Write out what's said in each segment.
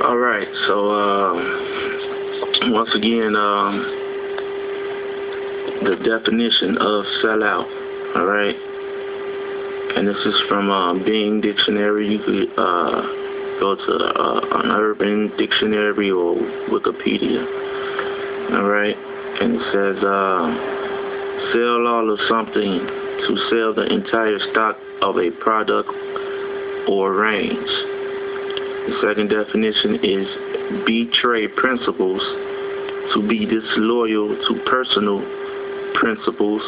All right. So once again, the definition of sellout. All right. And this is from Bing Dictionary. You could go to an Urban Dictionary or Wikipedia. All right. And it says sell all of something, to sell the entire stock of a product or range. The second definition is betray principles, to be disloyal to personal principles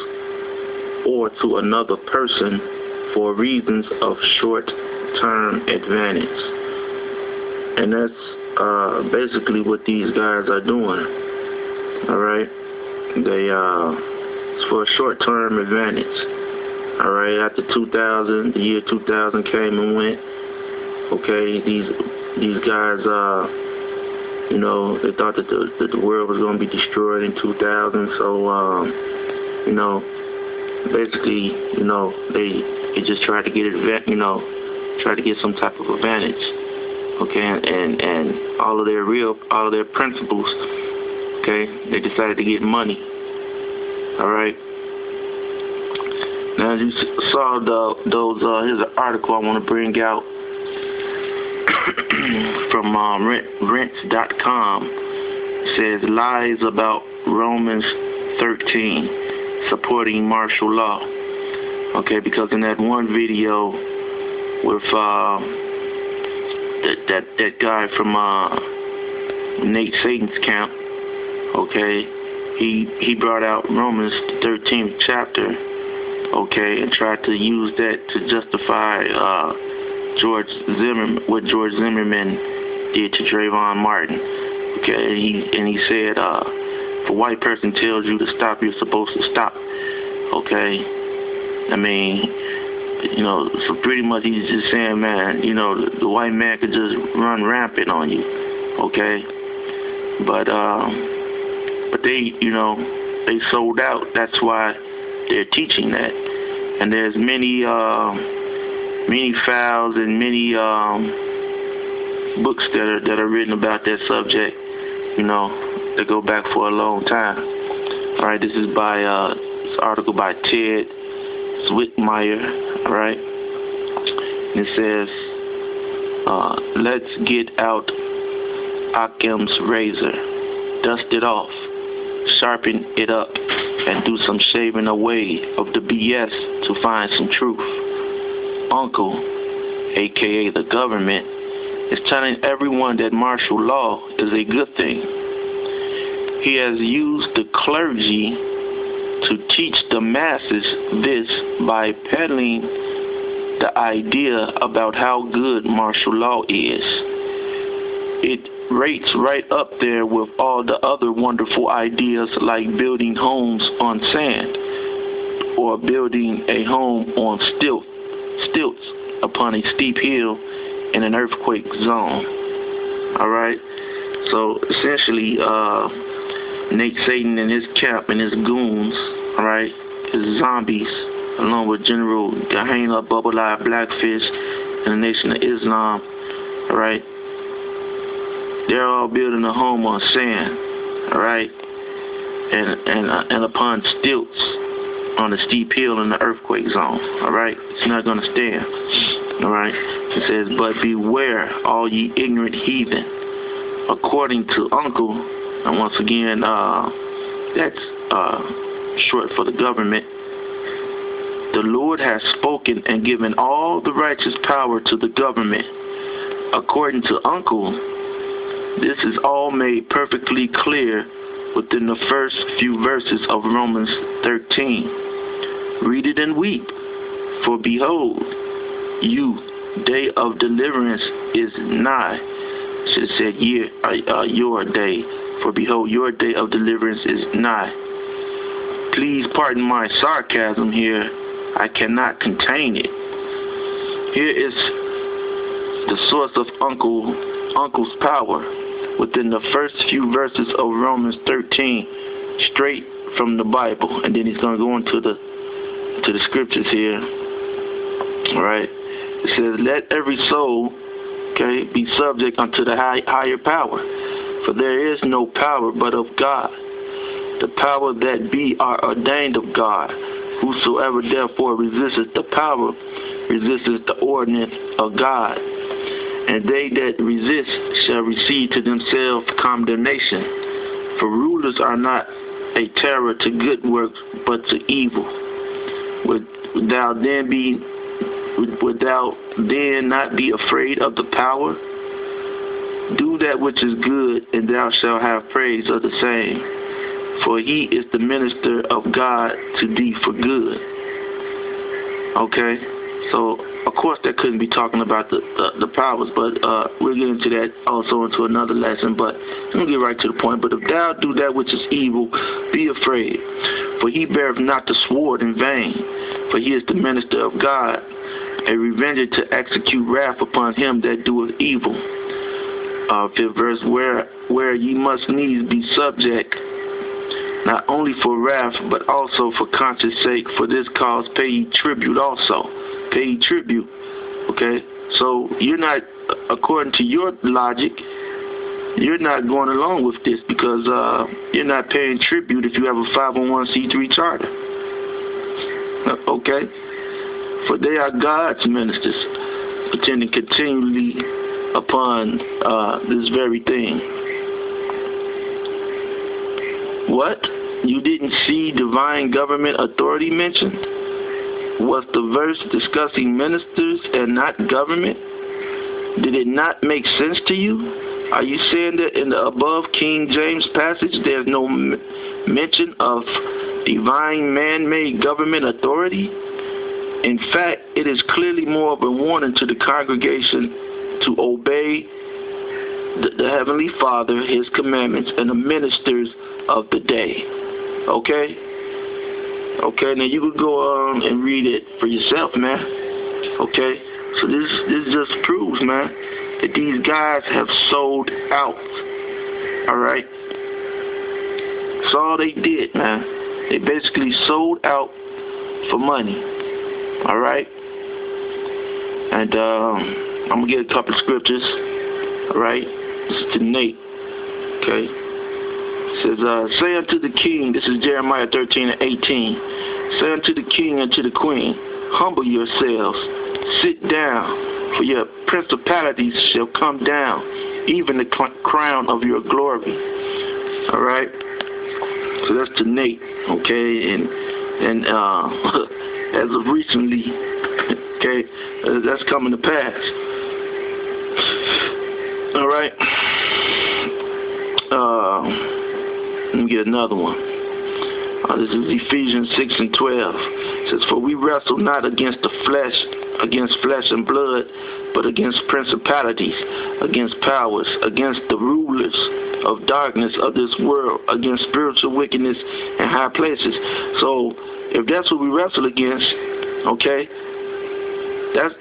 or to another person for reasons of short-term advantage. And that's basically what these guys are doing. All right, it's for a short-term advantage. All right, after 2000, the year 2000 came and went. Okay, these guys, they thought that the world was going to be destroyed in 2000. So, basically, they just tried to get try to get some type of advantage. Okay, and all of their principles. Okay, they decided to get money. All right. Now, you saw here's an article I want to bring out from Rents.com. It says lies about Romans 13 supporting martial law. Okay, because in that one video with that guy from Nate Satan's camp, okay, he brought out Romans 13th chapter, okay, and tried to use that to justify what George Zimmerman did to Trayvon Martin. Okay, he said, if a white person tells you to stop, you're supposed to stop. Okay, I mean, so pretty much he's just saying, man, the white man could just run rampant on you. Okay, but they, they sold out. That's why they're teaching that. And there's many files and many books that are written about that subject, that go back for a long time. All right, this is by this article by Ted Switmeyer. All right, and it says, let's get out Occam's razor, dust it off, sharpen it up, and do some shaving away of the BS to find some truth. Uncle, aka the government, is telling everyone that martial law is a good thing. He has used the clergy to teach the masses this by peddling the idea about how good martial law is. It rates right up there with all the other wonderful ideas like building homes on sand or building a home on stilts upon a steep hill in an earthquake zone. All right, so essentially Nate Satan and his camp and his goons, all right, his zombies, along with General Gehenna, Bubble-Eyed Blackfish, and the Nation of Islam, all right, they're all building a home on sand, all right, and upon stilts on a steep hill in the earthquake zone, all right? It's not going to stand, all right? It says, but beware, all ye ignorant heathen. According to Uncle, and once again, that's short for the government, the Lord has spoken and given all the righteous power to the government. According to Uncle, this is all made perfectly clear within the first few verses of Romans 13. Read it and weep, for behold, day of deliverance is nigh. Should have said your day, for behold, your day of deliverance is nigh. Please pardon my sarcasm here. I cannot contain it. Here is the source of Uncle's power within the first few verses of Romans 13, straight from the Bible, and then he's going to go into the scriptures here. All right, it says, "Let every soul Okay, be subject unto the higher power. For there is no power but of God. The power that be are ordained of God. Whosoever therefore resisteth the power, resisteth the ordinance of God. And they that resist shall receive to themselves condemnation. For rulers are not a terror to good works, but to evil. Wilt thou then not be afraid of the power? Do that which is good, and thou shalt have praise of the same. For he is the minister of God to thee for good. Okay? So, of course, that couldn't be talking about the powers, but we'll get into that also into another lesson. But I'm going to get right to the point. But if thou do that which is evil, be afraid. For he beareth not the sword in vain. For he is the minister of God, a revenger to execute wrath upon him that doeth evil. Fifth verse, where ye must needs be subject, not only for wrath, but also for conscience sake. For this cause pay ye tribute also. Pay ye tribute. Okay? So you're not, according to your logic, you're not going along with this because you're not paying tribute if you have a 501c3 charter. Okay? For they are God's ministers, attending continually upon this very thing. What? You didn't see divine government authority mentioned? Was the verse discussing ministers and not government? Did it not make sense to you? Are you saying that in the above King James passage there's no mention of divine man-made government authority? In fact, it is clearly more of a warning to the congregation to obey the Heavenly Father, His commandments, and the ministers of the day. Okay? Okay, now you can go on and read it for yourself, man. Okay? So this just proves, man, that these guys have sold out. Alright? That's all they did, man. They basically sold out for money. Alright? And I'm going to get a couple of scriptures. Alright? This is to Nate. Okay? It says, say unto the king, this is Jeremiah 13:18. Say unto the king and to the queen, humble yourselves, sit down, for your principalities shall come down, even the crown of your glory. Alright? So that's to Nate. Okay? And as of recently, okay, that's coming to pass. Alright? Let me get another one. This is Ephesians 6:12. It says, for we wrestle not against flesh and blood, but against principalities, against powers, against the rulers of darkness of this world, against spiritual wickedness in high places. So, if that's what we wrestle against, okay, that's,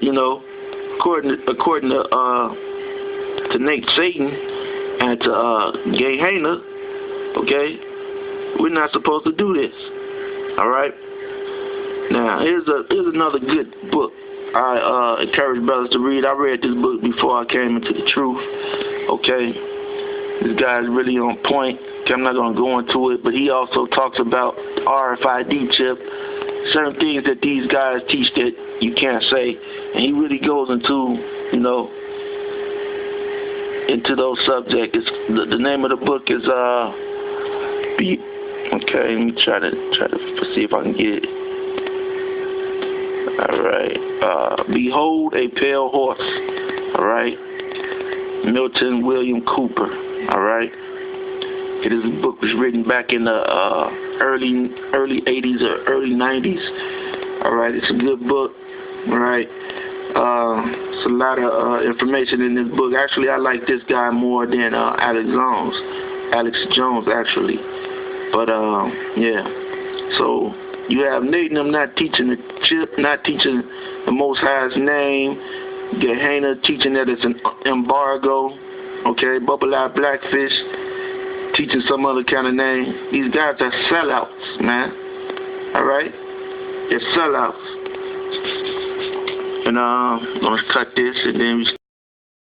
according to Nate Satan and to Gehenna, okay, we're not supposed to do this. All right. Now here's another good book I encourage brothers to read. I read this book before I came into the truth. Okay, this guy's really on point. Okay, I'm not gonna go into it, but he also talks about RFID chip, certain things that these guys teach that you can't say, and he really goes into into those subjects. The name of the book is okay, let me try to see if I can get it. Alright. Behold a Pale Horse. Alright. Milton William Cooper. Alright. This book was written back in the early 80s or early 90s. Alright, it's a good book. Alright. It's a lot of information in this book. Actually, I like this guy more than Alex Jones, actually. But, yeah. So, you have Nate and them not teaching the chip, not teaching the Most High's name. Gehenna teaching that it's an embargo. Okay, Bubble-Eye Blackfish teaching some other kind of name. These guys are sellouts, man. Alright? They're sellouts. And I'm going to cut this and then we